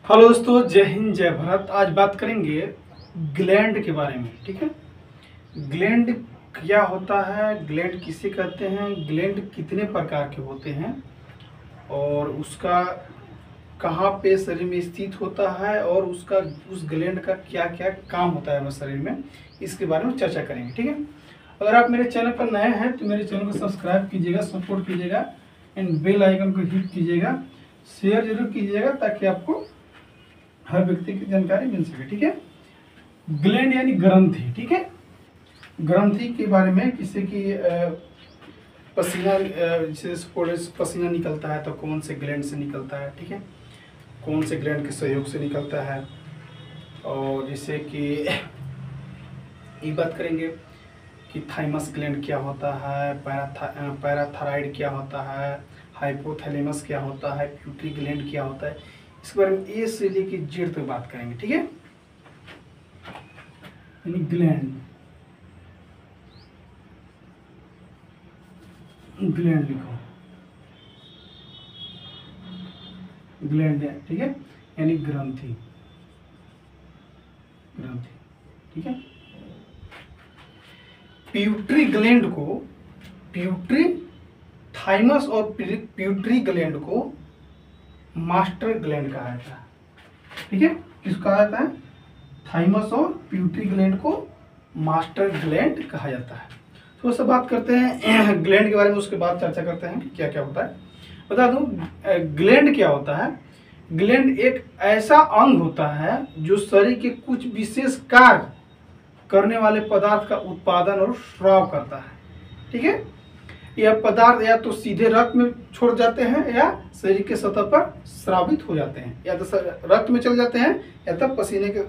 Hello दोस्तों, जय हिंद जय भारत। आज बात करेंगे ग्लैंड के बारे में। ठीक है, ग्लैंड क्या होता है, ग्लैंड किसे कहते हैं, ग्लैंड कितने प्रकार के होते हैं और उसका कहाँ पे शरीर में स्थित होता है और उसका उस ग्लैंड का क्या क्या काम होता है हमारे शरीर में, इसके बारे में चर्चा करेंगे। ठीक है, अगर आप मेरे चैनल पर नए हैं तो मेरे चैनल को सब्सक्राइब कीजिएगा, सपोर्ट कीजिएगा एंड बेल आइकन को हिट कीजिएगा, शेयर जरूर कीजिएगा ताकि आपको हर व्यक्ति की जानकारी मिल सके। ठीक है, ग्लैंड यानी ग्रंथि। ठीक है, ग्रंथि के बारे में किसी की पसीना, जैसे पसीना निकलता है तो कौन से ग्लैंड से निकलता है, ठीक है, कौन से ग्लैंड के सहयोग से निकलता है। और जैसे कि ये बात करेंगे कि थाइमस ग्लैंड क्या होता है, पैराथायराइड क्या होता है, हाइपोथैलेमस क्या होता है, प्यूटरी ग्लैंड क्या होता है, इसके बारे में ए से लेके जेड तक बात करेंगे। ठीक है, यानी ग्लैंड लिखो, ग्लैंड है, ठीक है, यानी ग्रंथि। ठीक है, प्यूटरी ग्लैंड को, प्यूटरी थाइमस और प्यूटरी ग्लैंड को मास्टर ग्लैंड कहा जाता है। ठीक है, किसको कहा जाता है, थाइमस और प्यूटरी ग्लैंड को मास्टर ग्लैंड कहा जाता है। तो उससे बात करते हैं ग्लैंड के बारे में, उसके बाद चर्चा करते हैं कि क्या क्या होता है। बता दूं ग्लैंड क्या होता है। ग्लैंड एक ऐसा अंग होता है जो शरीर के कुछ विशेष कार्य करने वाले पदार्थ का उत्पादन और स्राव करता है। ठीक है, यह पदार्थ या तो सीधे रक्त में छोड़ जाते हैं या शरीर के सतह पर स्रावित हो जाते हैं, या तो रक्त में चले जाते हैं या तब पसीने के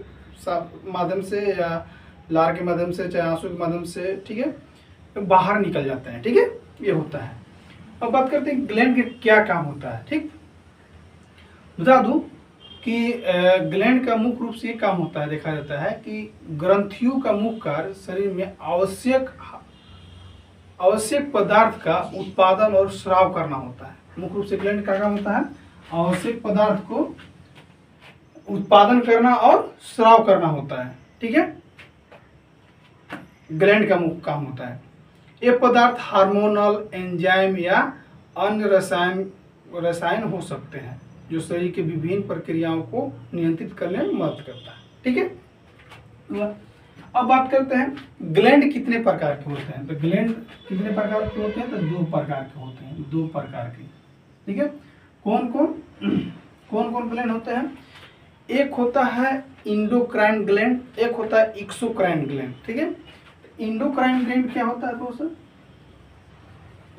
माध्यम से या लार के माध्यम से, चाहे आंसू के माध्यम से, ठीक है, बाहर निकल जाते हैं। ठीक है, ये होता है। अब बात करते हैं ग्लैंड के क्या काम होता है। ठीक, बता दूं कि ग्लैंड का मुख्य रूप से ये काम होता है, देखा जाता है कि ग्रंथियों का मुख्य कार्य शरीर में आवश्यक पदार्थ का उत्पादन और स्राव करना होता है। मुख्य रूप से ग्लैंड का काम होता है आवश्यक पदार्थ को उत्पादन करना और स्राव करना होता है। ठीक है, ग्लैंड का मुख्य काम होता है। ये पदार्थ हार्मोनल, एंजाइम या अन्य रसायन हो सकते हैं जो शरीर के विभिन्न प्रक्रियाओं को नियंत्रित करने में मदद करता है। ठीक है, अब बात करते हैं ग्लैंड कितने प्रकार के होते हैं। तो ग्लैंड कितने प्रकार के होते हैं, तो दो प्रकार के होते हैं, दो प्रकार के। ठीक है, कौन कौन ग्लैंड होते हैं। एक होता है इंडोक्राइन ग्लैंड, एक होता है एक्सोक्राइन ग्लैंड। ठीक है, इंडोक्राइन ग्लैंड क्या होता है दोस्तों,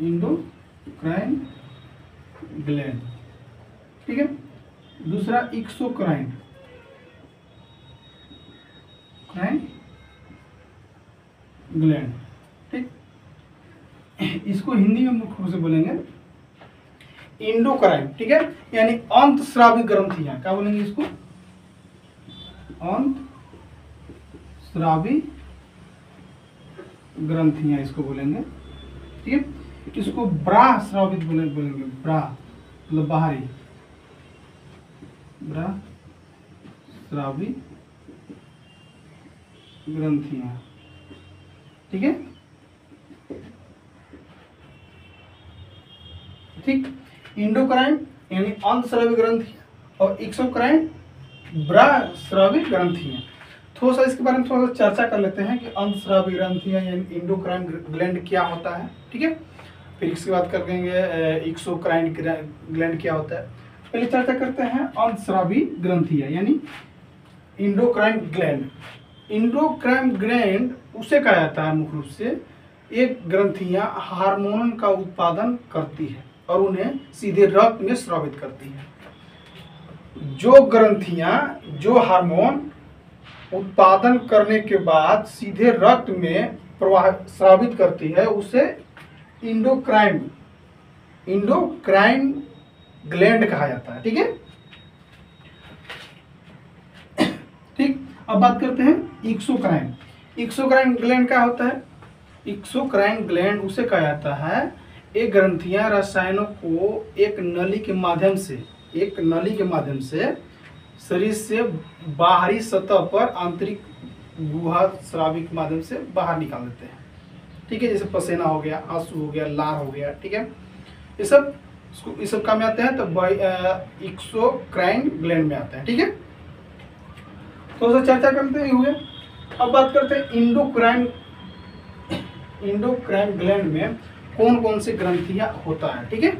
इंडोक्राइन ग्लैंड। ठीक है, दूसरा एक्सोक्राइन ग्लैंड। ठीक, इसको हिंदी में मुख्य रूप से बोलेंगे इंडोक्राइन। ठीक है, यानी अंतस्रावी ग्रंथियां, क्या बोलेंगे इसको, अंतस्रावी ग्रंथियां इसको बोलेंगे। ठीक है, इसको ब्राह स्रावित बोलेंगे, ब्राह मतलब बाहरी, ब्राह स्रावी ग्रंथियां। ठीक है, ठीक, इंडोक्राइन यानी अंतस्रावी ग्रंथियां और एक्सोक्राइन ब्रास्रावी ग्रंथियां। थोड़ा सा इसके बारे में थोड़ा सा चर्चा कर लेते हैं कि अंतस्रावी ग्रंथियां यानी इंडोक्राइन ग्लैंड क्या होता है। ठीक है, फिर इसके बाद कर देंगे एक्सोक्राइन ग्लैंड क्या होता है। पहले चर्चा करते हैं अंतस्रावी ग्रंथियां यानी इंडोक्राइन ग्लैंड। इंडोक्राइन ग्लैंड उसे कहा जाता है मुख्य रूप से, एक ग्रंथियां हार्मोन का उत्पादन करती है और उन्हें सीधे रक्त में स्रावित करती है। जो ग्रंथियां जो हार्मोन उत्पादन करने के बाद सीधे रक्त में स्रावित करती है उसे इंडोक्राइन ग्लैंड कहा जाता है। ठीक है, ठीक, अब बात करते हैं एक्सोक्राइन ग्लैंड क्या होता है। एक्सोक्राइन ग्लैंड उसे कहा जाता है, एक ग्रंथियां रसायनों को एक नली के माध्यम से शरीर से बाहरी सतह पर आंतरिक गुहा स्रावी के माध्यम से बाहर निकाल देते हैं। ठीक है, जैसे पसीना हो गया, आंसू हो गया, लार हो गया। ठीक है, ये सब काम में आते हैं, तो एक्सोक्राइन ग्लैंड में आते हैं। ठीक है, तो उसे चर्चा करते ही हुए। अब बात करते हैं इंडोक्राइन ग्लैंड में कौन कौन सी ग्रंथियां होता है। ठीक है,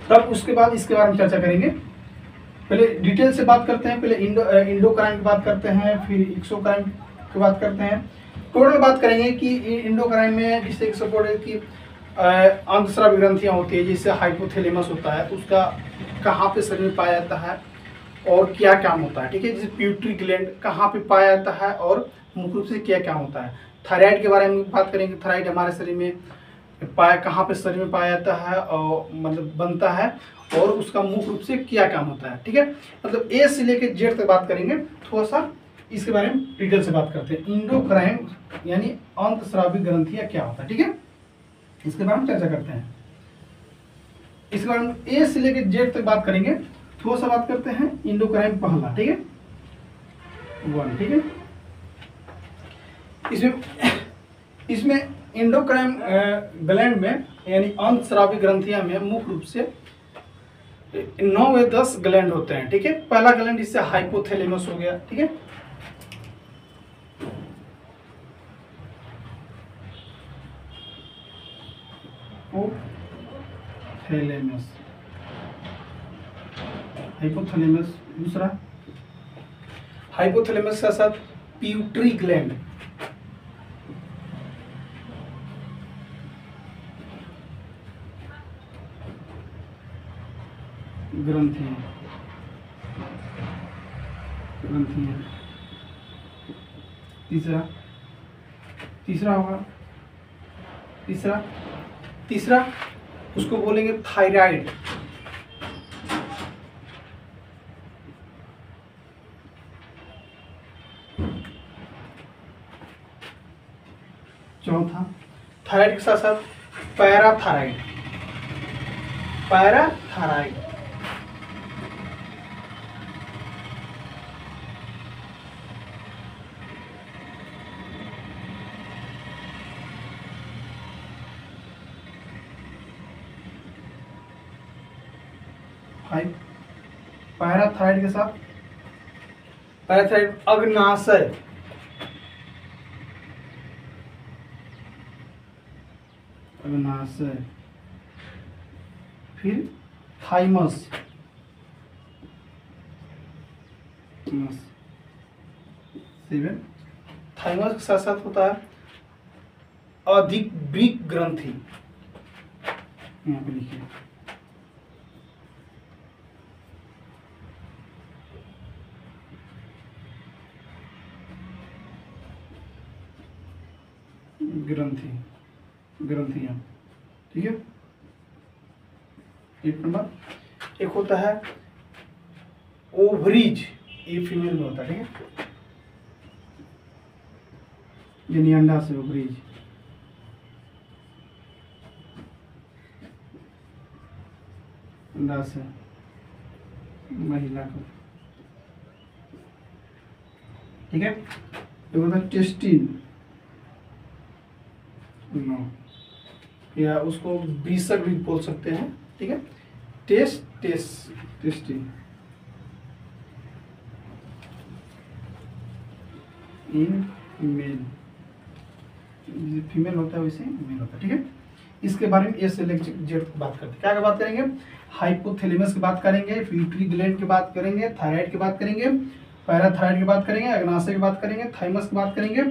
तब उसके बाद इसके बारे में चर्चा करेंगे। पहले डिटेल से बात करते हैं। पहले इंडोक्राइन की बात करते हैं, फिर एक्सोक्राइन की बात करते हैं। टोटल बात करेंगे कि इंडोक्राइन में जिससे एक सपोर्ट है कि अंतस्रावी ग्रंथियां होती है, जिससे हाइपोथैलेमस होता है, तो उसका कहाँ पे शरीर में पाया जाता है और क्या काम होता है। ठीक है, जैसे पिट्यूटरी ग्लैंड कहाँ पे पाया जाता है और मुख्य रूप से क्या क्या होता है। थायराइड के बारे में बात करेंगे। थायराइड हमारे शरीर में कहाँ पे शरीर में पाया जाता है और मतलब बनता है और उसका मुख्य रूप से क्या काम होता है। ठीक है, मतलब ए से लेकर जेड तक बात करेंगे। थोड़ा सा इसके बारे में डिटेल से बात करते हैं। इंडोक्राइन यानी अंतस्रावी ग्रंथियां क्या होता है। ठीक है, इसके बारे में चर्चा करते हैं। इसके बारे में ए से लेकर जेड तक बात करेंगे। थोड़ा सा बात करते हैं इंडोक्राइन पहला। ठीक है, 1। ठीक है, इसमें इंडोक्राइन ग्लैंड में यानी अंतस्रावी ग्रंथियां में मुख्य रूप से 9 या 10 ग्लैंड होते हैं। ठीक है, पहला ग्लैंड इससे हाइपोथैलेमस हो गया। ठीक है, हाइपोथैलेमस। दूसरा हाइपोथैलेमस के साथ पिट्यूटरी ग्लैंड, ग्रंथियां। तीसरा होगा तीसरा उसको बोलेंगे थायराइड। चौथा थायराइड के साथ साथ पैराथायराइड। पैराथायराइड के साथ पैराथायराइड अग्नाशय। फिर थाइमस। थाइमस के साथ साथ होता है अधिवृक्क ग्रंथि। यहाँ पे लिखिए ग्रंथियां। ठीक है, एक नंबर। एक होता है ओवरीज, ये फीमेल में होता है। ठीक है, यानी अंडा से ओवरीज। अंडा से महिला को। ठीक है, ये होता है टेस्टिन, या उसको ब्रीसक भी बोल सकते हैं। ठीक है, टेस्टिन इन मेल, फीमेल होता है वैसे मेल होता है। ठीक है, इसके बारे में ए से लेकर जेड की बात करते हैं। क्या बात करेंगे? हाइपोथैलेमस की बात करेंगे, पिट्यूटरी ग्लैंड की बात करेंगे, थायराइड की बात करेंगे, पैराथायराइड की बात करेंगे, अग्नाशय की बात करेंगे, थाइमस की बात करेंगे,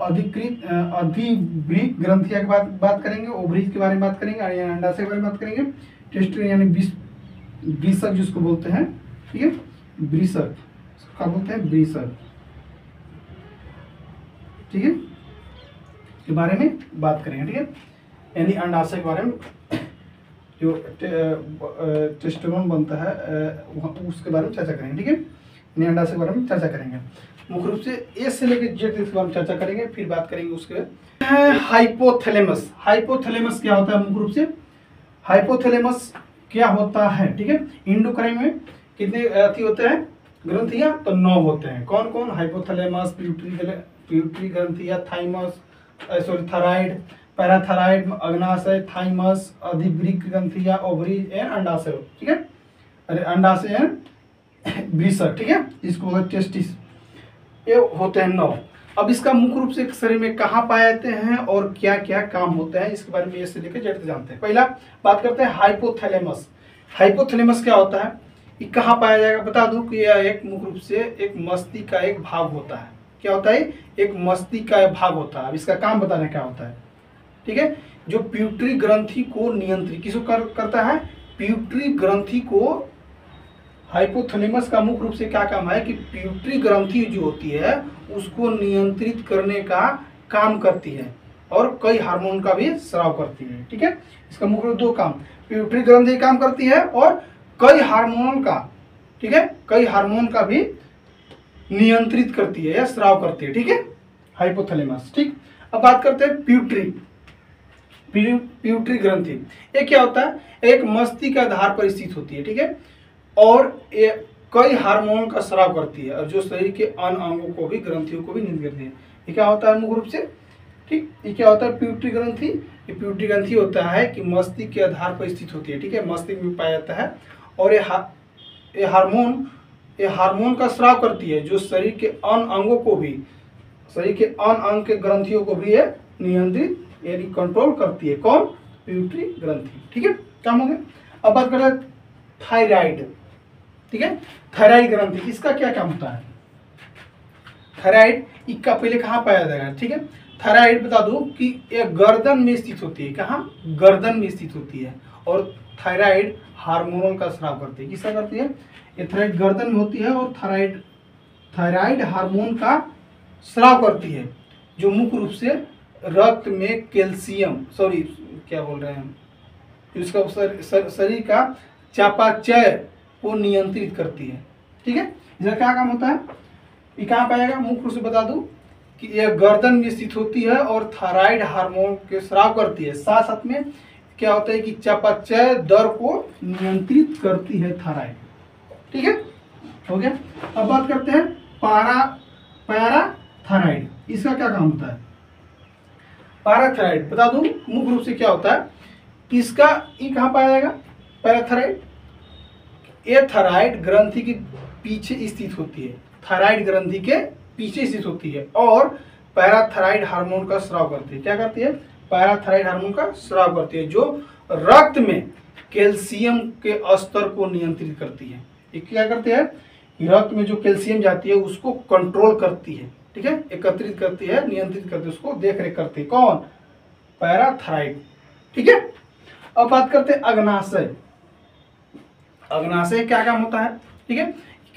अधिवृक्क ग्रंथिया की बात करेंगे, ओवरीज के बारे में बात करेंगे, अंडाशय के बारे में बात करेंगे, टेस्टिन यानी ब्रीसक जिसको बोलते हैं। ठीक है, ब्रीसक क्या बोलते हैं? ब्रीसक। ठीक है, के बारे में बात करेंगे। ठीक है, यानी अंडाशय के बारे में जो टेस्टोस्टेरोन बनता है उसके बारे में चर्चा करेंगे। ठीक है, यानी अंडाशय के बारे में चर्चा करेंगे। मुख्य रूप से ए से लेकर जेड के बारे में चर्चा करेंगे, फिर बात करेंगे उसके हाइपोथैलेमस। हाइपोथैलेमस क्या होता है? मुख्य रूप से हाइपोथैलेमस क्या होता है? ठीक है, इंडोक्राइन में कितने अथी होते हैं ग्रंथियां? तो 9 होते हैं। कौन कौन? हाइपोथैलेमस, पिट्यूटरी ग्रंथियां, थाइमस, सॉरी थायराइड, पैराथायराइड, अग्नाशय, थाइमस, अधिवृक्क ग्रंथियां, ओवरीज एंड अंडाशय। ठीक है, अरे अंडाशय एंड वृषण। ठीक है, इसको होगा टेस्टिस। ये होते हैं 9। अब इसका मुख्य रूप से शरीर में कहाँ पाए जाते हैं और क्या क्या काम होते हैं, इसके बारे में ये से लेकर जेड तक जानते हैं। पहला बात करते हैं हाइपोथैलेमस। हाइपोथैलेमस क्या होता है, ये कहाँ पाया जाएगा? बता दूं कि यह एक मुख्य रूप से एक मस्तिष्क का एक भाग होता है। क्या होता है? एक मस्तिष्क का भाग होता है। अब इसका काम बताना क्या होता है। ठीक है, जो पिट्यूटरी ग्रंथि को नियंत्रित किसको करता है? पिट्यूटरी ग्रंथि को। हाइपोथैलेमस का मुख्य रूप से क्या काम है कि पिट्यूटरी ग्रंथि जो होती है उसको नियंत्रित करने का काम करती है और कई हार्मोन का भी स्राव करती है। ठीक है, इसका मुख्य रूप 2 काम, पिट्यूटरी ग्रंथि काम करती है और कई हार्मोन का, ठीक है, कई हार्मोन का भी नियंत्रित करती है या स्राव करती है। ठीक है, हाइपोथैलेमस। ठीक, अब बात करते हैं पिट्यूटरी ग्रंथि। ये क्या होता है? एक मस्तिष्क के आधार पर स्थित होती है। ठीक है, और ये कई हार्मोन का स्राव करती है और जो शरीर के अन्य अंगों को भी, ग्रंथियों को भी नियंत्रित करती है। ये क्या होता है मुख्य रूप से? ठीक, ये क्या होता है? पिट्यूटरी ग्रंथि। ये पिट्यूटरी ग्रंथि होता है कि मस्तिष्क के आधार पर स्थित होती है। ठीक है, मस्तिष्क में पाया जाता है और ये हार्मोन का स्राव करती है जो शरीर के अन्य अंगों को भी, शरीर के अन्य अंग के ग्रंथियों को भी ये नियंत्रित यानी कंट्रोल करती है। कौन? पिट्यूटरी ग्रंथि। ठीक है, काम हो गया। अब बात करें थायराइड। ठीक है, थायराइड ग्रंथि, इसका क्या काम होता है? थायराइड इसका पहले कहाँ पाया जाएगा? ठीक है, थायराइड बता दूं कि ये गर्दन में स्थित होती है। कहाँ? गर्दन में स्थित होती है और थायराइड हार्मोन का स्राव करती है। किसका करती है? ये थायराइड गर्दन में होती है और थायराइड हार्मोन का स्राव करती है जो मुख्य रूप से रक्त में कैल्शियम, सॉरी क्या बोल रहे हैं, इसका शरीर का चयापचय को नियंत्रित करती है। ठीक है, इसका क्या काम होता है? ये कहाँ पाएगा? मुख्य रूप से बता दूं कि यह गर्दन में स्थित होती है और थायराइड हार्मोन के स्राव करती है। साथ साथ में क्या होता है कि चयापचय दर को नियंत्रित करती है थायराइड। ठीक है, हो गया। अब बात करते हैं पैराथायराइड। इसका क्या काम होता है? पैराथायराइड बता दूं मुख्य रूप से क्या होता है इसका, ये कहाँ पाया जाएगा? पैराथायराइड ये थायराइड ग्रंथि के पीछे स्थित होती है। थायराइड ग्रंथि के पीछे स्थित होती है और पैराथायराइड हार्मोन का स्राव करती है। क्या करती है? पैराथायराइड हार्मोन का स्राव करती है जो रक्त में कैल्शियम के स्तर को नियंत्रित करती है। ये क्या करती है? रक्त में जो कैल्शियम जाती है उसको कंट्रोल करती है। ठीक है, एकत्रित करती है, नियंत्रित करती है, उसको देख रेख करती है। कौन? पैराथायराइड। ठीक है, अब बात करते हैं अग्नाशय। अग्नाशय क्या काम होता है? ठीक है,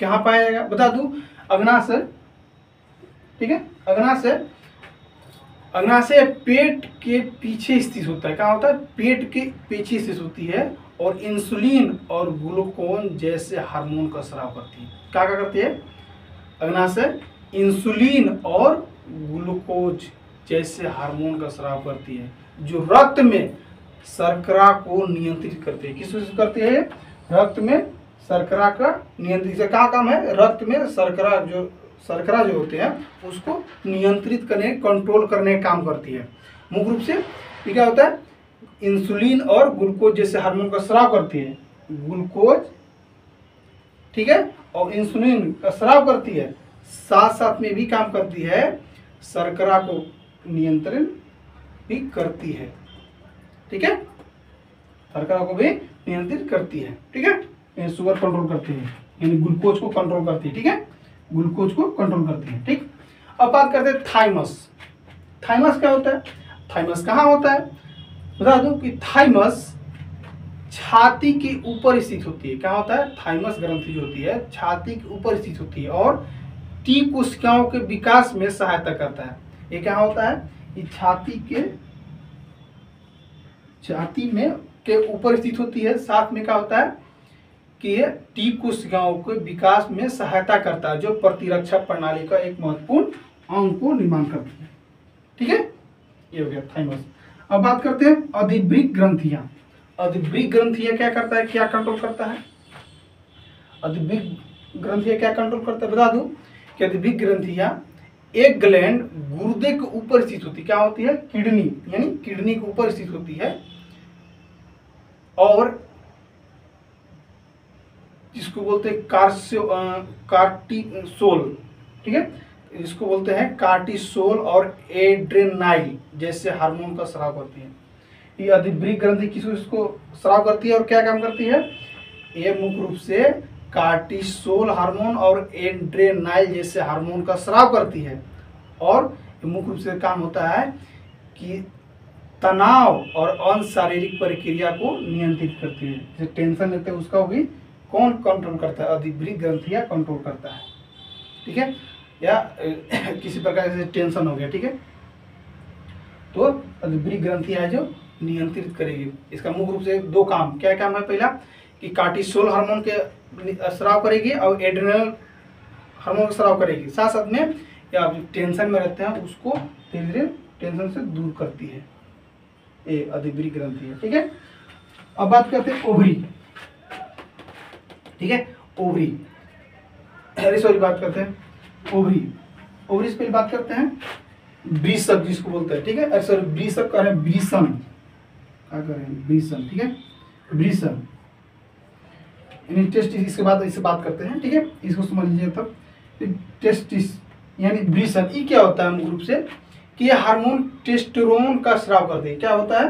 कहाँ पाया जाएगा? बता दूं अग्नाशय, ठीक है, अग्नाशय पेट के पीछे स्थित होता है। कहाँ होता है? पेट के पीछे स्थित होती है और इंसुलिन और ग्लूकोन जैसे हार्मोन का स्राव करती है। क्या क्या करती है? अग्नाशय इंसुलिन और ग्लूकोज जैसे हार्मोन का स्राव करती है जो रक्त में शर्करा को नियंत्रित करती है। किस करती है? रक्त में शर्करा का नियंत्रित। से क्या काम है? रक्त में शर्करा जो होते हैं उसको नियंत्रित करने, कंट्रोल करने का काम करती है। मुख्य रूप से ये क्या होता है? इंसुलिन और ग्लूकोज जैसे हार्मोन का स्राव करती है। ग्लूकोज, ठीक है, और इंसुलिन का स्राव करती है, साथ साथ में भी काम करती है, शर्करा को नियंत्रण भी करती है। ठीक है, शर्करा को भी नियंत्रित करती है। ठीक है, शुगर कंट्रोल करती है यानी ग्लूकोज को कंट्रोल करती है। ठीक है, ग्लूकोज को कंट्रोल करती है। ठीक, अब बात करते हैं थाइमस। थाइमस क्या होता है? थाइमस कहाँ होता है? बता दूं कि थाइमस छाती के ऊपर स्थित होती है। क्या होता है? थाइमस ग्रंथि जो होती है छाती के ऊपर स्थित होती है और टी कोशिकाओं के विकास में सहायता करता है। ये क्या होता है? ये छाती में के ऊपर स्थित होती है। साथ में क्या होता है कि ये टी कोशिकाओं के विकास में सहायता करता है जो प्रतिरक्षा प्रणाली का एक महत्वपूर्ण अंग को निर्माण करती है। ठीक है, ये हो गया थाइमस। अब बात करते हैं अधिवृक्क ग्रंथियां। अधिवृक्क ग्रंथियां क्या करता है, क्या कंट्रोल करता है? अधिभृत ग्रंथियां क्या कंट्रोल करता है, बता दूं कि अधिभृत ग्रंथियां एक ग्लैंड गुर्दे के ऊपर स्थित होती, क्या होती है, किडनी, यानी किडनी के ऊपर स्थित होती है, और जिसको बोलते हैं कार्टिसोल, ठीक है, इसको बोलते हैं कार्टिसोल और एड्रेनाइल जैसे हार्मोन का स्राव करती है। ये अधिभृत ग्रंथि किसको स्राव करती है और क्या काम करती है, ये मुख्य रूप से कार्टिसोल हार्मोन और एड्रेनाइल जैसे हार्मोन का स्राव करती है, और मुख्य रूप से काम होता है कि तनाव और अन्य शारीरिक प्रक्रिया को नियंत्रित करती है। जैसे टेंशन लेते हैं उसका भी कौन कंट्रोल करता है, अधिभृत ग्रंथियां कंट्रोल करता है, ठीक है, या किसी प्रकार से टेंशन हो गया, ठीक है, तो अधिभृत ग्रंथियां है जो नियंत्रित करेगी। इसका मुख्य रूप से दो काम, क्या काम है, पहला कि कार्टिसोल हार्मोन के स्राव करेगी और एड्रेनल हार्मोन का स्राव करेगी, साथ साथ में या टेंशन में रहते हैं उसको धीरे धीरे टेंशन से दूर करती है, ये अधिभृत ग्रंथि है, ठीक है। अब बात करते हैं ओवरी, ठीक है, ओवरी, सॉरी बात करते हैं ओवरी, ओवरी से पहले बात करते हैं वृषक जिसको बोलते हैं, ठीक है, सॉरी वृषक कह रहे हैं वृषण, क्या कर रहे हैं, वृषण, ठीक है, वृषण टेस्टिस, इसके बाद इससे बात करते हैं, ठीक है, इसको समझ लीजिए तब। टेस्टिस यानी वृषण, ये क्या होता है मुख्य रूप से कि ये हार्मोन टेस्टोस्टेरोन का स्राव करते हैं, क्या होता है,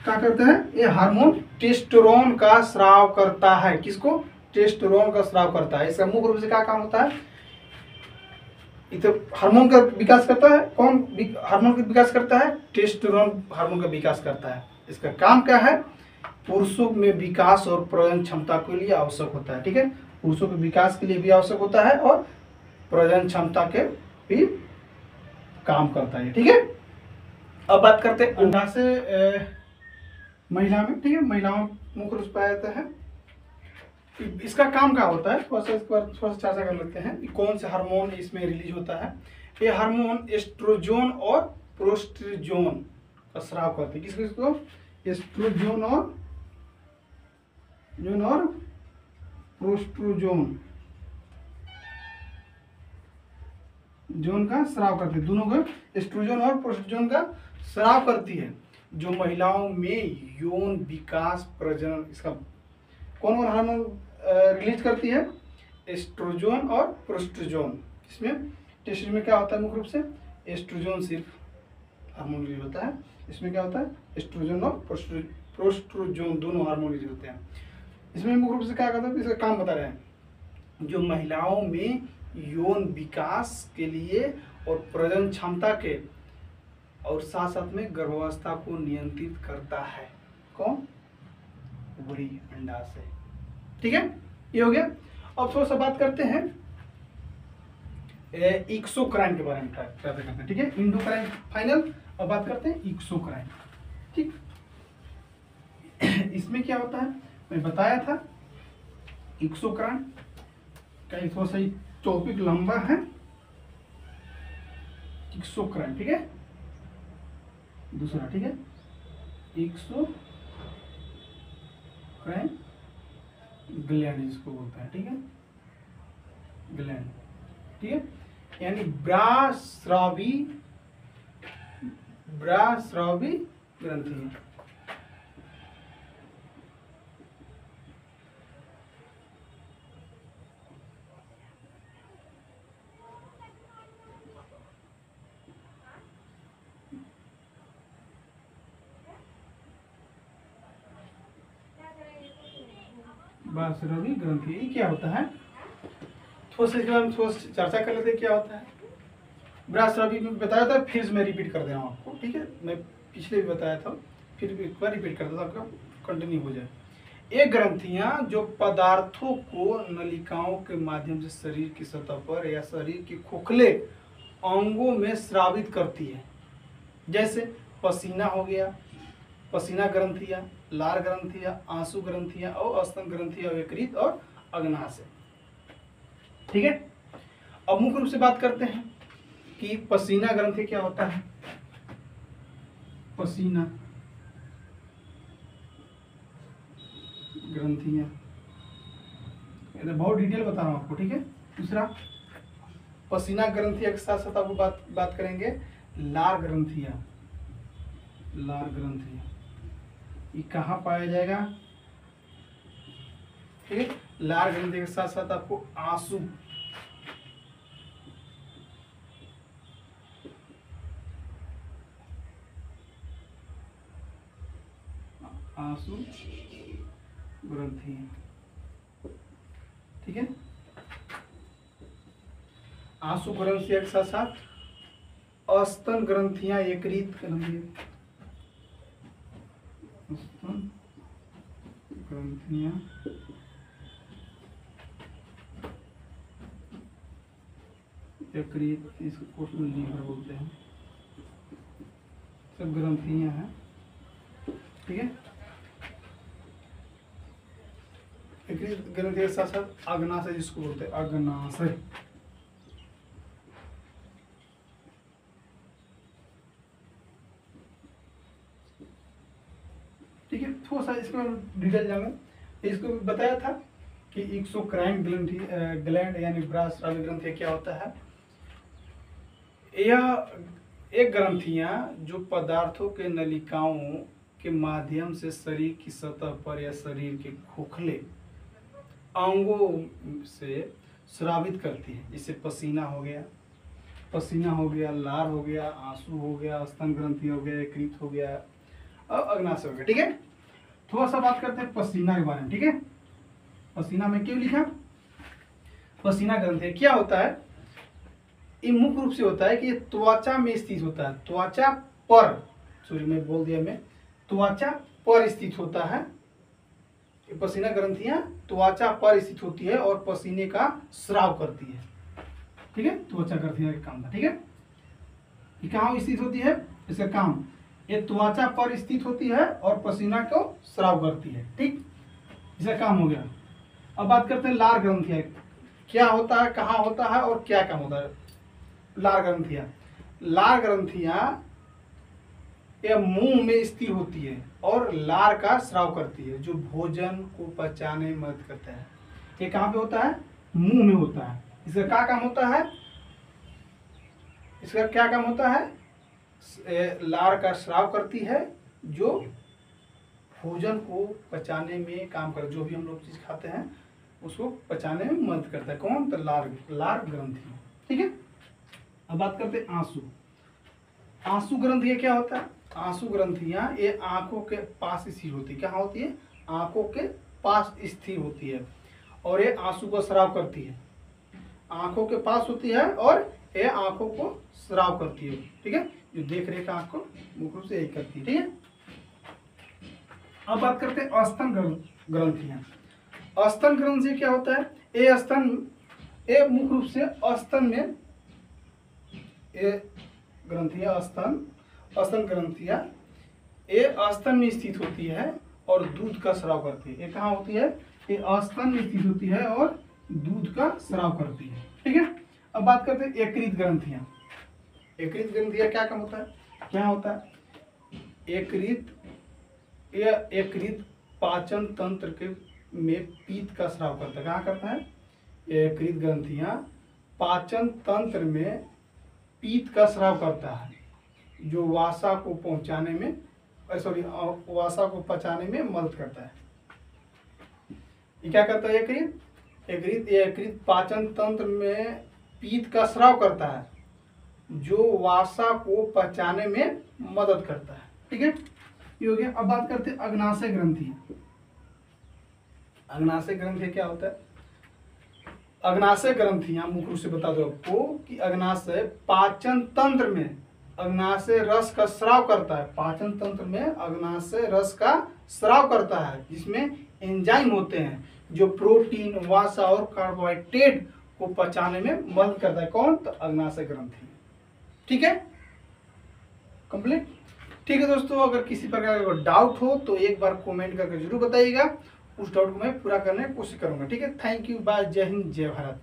क्या करते हैं, ये हार्मोन टेस्टोस्टेरोन का स्राव करता है, किसको, टेस्टोस्टेरोन का स्राव करता है। इसका मुख्य रूप से क्या काम होता है, ये तो हार्मोन का विकास करता है, कौन हार्मोन का विकास करता है, टेस्टोस्टेरोन हार्मोन का विकास करता है। इसका काम क्या है, पुरुषों में विकास और प्रजनन क्षमता के लिए आवश्यक होता है, ठीक है, पुरुषों के विकास के लिए भी आवश्यक होता है और प्रजनन क्षमता के भी काम करता है, ठीक है। अब बात करते हैं अंडा से महिला में, ठीक है, महिलाओं में मुख्य रूप से पाया जाता है। इसका काम क्या होता है, थोड़ा सा इस पर थोड़ा सा चर्चा कर लेते हैं कि कौन से हार्मोन इसमें रिलीज होता है। ये हार्मोन एस्ट्रोजन और प्रोस्टेरोन का स्राव करते हैं, किसको, एस्ट्रोजन और प्रोस्टेरोन जोन का स्राव करती है, दोनों को एस्ट्रोजन और प्रोस्टेरोन का स्राव करती है, जो महिलाओं में यौन विकास प्रजनन, इसका कौन कौन हार्मोन रिलीज करती है, एस्ट्रोजन और प्रोस्टेरोन। इसमें टेस्टिस में क्या होता है, मुख्य रूप से एस्ट्रोजन सिर्फ हार्मोन रिलीज होता है, इसमें क्या होता है, एस्ट्रोजन और प्रोस्टेरोन दोनों हार्मोन रिलीज होते हैं। इसमें मुख्य रूप से क्या करता है, इसका काम बता रहे हैं, जो महिलाओं में यौन विकास के लिए और प्रजनन क्षमता के और साथ साथ में गर्भावस्था को नियंत्रित करता है, कौन, ओवरी अंडाशय, ठीक है, ये हो गया। अब थोड़ा सा बात करते हैं एक्सोक्राइन के बारे में करते हैं, ठीक है, इंडोक्राइन फाइनल। अब बात करते हैं एक्सोक्राइन, ठीक, इसमें क्या होता है मैं बताया था, एक्सोक्राइन का थोड़ा सा टॉपिक लंबा है, एक्सोक्राइन, ठीक है, दूसरा, ठीक है, एक्सोक्राइन ग्लैंड जिसको बोलते हैं, ठीक है, ग्लैंड, ठीक है, यानी ब्रास्रावी ग्रंथि है। ब्रास्रावी ग्रंथि ये क्या होता है, थोड़ा सा इसके बारे में थोड़ा चर्चा कर लेते हैं, क्या होता है ब्रास्रावी में बताया था, फिर मैं रिपीट कर दे रहा हूँ आपको, ठीक है, मैं पिछले भी बताया था, फिर भी एक बार रिपीट कर देता हूँ, आपका कंटिन्यू हो जाए। ये ग्रंथियां जो पदार्थों को नलिकाओं के माध्यम से शरीर की सतह पर या शरीर के खोखले अंगों में स्रावित करती है, जैसे पसीना हो गया, पसीना ग्रंथियां, लार ग्रंथियां, आंसू ग्रंथियां और स्तन ग्रंथियां, यकृत और अग्नाशय, ठीक है। अब मुख्य रूप से बात करते हैं कि पसीना ग्रंथि क्या होता है, पसीना ग्रंथियां ये तो बहुत डिटेल बता रहा हूँ आपको, ठीक है। दूसरा, पसीना ग्रंथियां के साथ साथ आपको बात करेंगे लार ग्रंथियां। लार ग्रंथियां ये कहाँ पाया जाएगा, ठीक है। लार ग्रंथि के साथ साथ आपको आंसू, आंसू ग्रंथि, ठीक है। आंसू ग्रंथियां के साथ साथ अस्तन ग्रंथियां एकत्रित ग्रंथियां, अस्तन ग्रंथियां एकत्रित, इसको कोष्ठ में लीवर बोलते हैं, सब ग्रंथियां हैं, ठीक है। एकत्रित ग्रंथि के साथ साथ अग्नाशय, जिसको बोलते हैं अग्नाशय, ठीक है। थोड़ा सा इसमें डिटेल जाएंगे। इसको बताया था कि एक्सोक्राइन ग्लैंड यानी ब्रास्रावी ग्रंथि क्या होता है। यह एक ग्रंथियां जो पदार्थों के नलिकाओं के माध्यम से शरीर की सतह पर या शरीर के खोखले अंगों से स्रावित करती है। जैसे पसीना हो गया, लार हो गया, आंसू हो गया, स्तन ग्रंथि हो गया, यकृत हो गया और अग्नाशय हो गया, ठीक है। थोड़ा सा बात करते हैं पसीना के बारे में, ठीक है। पसीना में क्यों लिखा, पसीना ग्रंथि क्या होता है। ये मुख्य रूप से होता है कि ये त्वचा में स्थित होता है, त्वचा पर, सॉरी मैं बोल दिया, मैं त्वचा पर स्थित होता है। ये पसीना ग्रंथियां त्वचा पर स्थित होती है और पसीने का स्राव करती है, ठीक है। त्वचा ग्रंथियां का काम था, ठीक है। ये कहाँ स्थित होती है, इसका काम, ये त्वचा पर स्थित होती है और पसीना को स्राव करती है, ठीक, इसका काम हो गया। अब बात करते हैं लार ग्रंथियां क्या होता है, कहाँ होता है और क्या काम होता है। लार ग्रंथियां यह मुंह में स्थिर होती है और लार का स्राव करती है, जो भोजन को पचाने में मदद करता है। ये कहाँ पे होता है, मुंह में होता है। इसका क्या काम होता है, लार का स्राव करती है, जो भोजन को पचाने में काम कर, जो भी हम लोग चीज खाते हैं उसको पचाने में मदद करता है। कौन, तो लार ग्रंथि, ठीक है। अब बात करते हैं आंसू ग्रंथि क्या होता है। आंसू ग्रंथियां ये आंखों के पास स्थिर होती है, क्या होती है, आंखों के पास स्थिर होती है और ये आंसू को स्राव करती है। आंखों के पास होती है और ये आंखों को स्राव करती है, ठीक है। जो देख रेख आंख को मुख्य रूप से यही करती है, ठीक है। अब बात करते हैं अस्तन ग्रंथियां। अस्तन ग्रंथि क्या होता है, ये मुख्य रूप से स्तन में, ये ग्रंथियां स्तन ग्रंथियां ये स्तन में स्थित होती है और दूध का स्राव करती है। ये कहाँ होती है, ये स्तन में स्थित होती है और दूध का स्राव करती है, ठीक है। अब बात करते हैं यकृत ग्रंथियां। यकृत ग्रंथियां क्या काम होता है, क्या होता है, यकृत पाचन तंत्र के में पीत का स्राव करता है। कहाँ करता है, यकृत ग्रंथियां पाचन तंत्र में पीत का स्राव करता है, जो वासा को पहुंचाने में, वासा को पचाने में मदद करता है। ये क्या करता है, यकृत पाचन तंत्र में पीत का स्राव करता है, जो वासा को पचाने में मदद करता है, ठीक है। ये हो गया। अब बात करते हैं अग्नाशय ग्रंथि। अग्नाशय ग्रंथि क्या होता है, अग्नाशय ग्रंथियां मुख्य रूप से बता दो आपको कि अग्नाशय पाचन तंत्र में अग्नाशय रस का स्राव करता है। पाचन तंत्र में अग्नाशय रस का स्राव करता है, जिसमें एंजाइम होते हैं जो प्रोटीन, वसा और कार्बोहाइड्रेट को पचाने में मदद करता है। कौन, तो अग्नाशय ग्रंथि, ठीक है, कंप्लीट। ठीक है दोस्तों, अगर किसी प्रकार का डाउट हो तो एक बार कमेंट करके जरूर बताइएगा, उस डाउट को मैं पूरा करने की कोशिश करूंगा, ठीक है। थैंक यू, बाय, जय हिंद, जय भारत।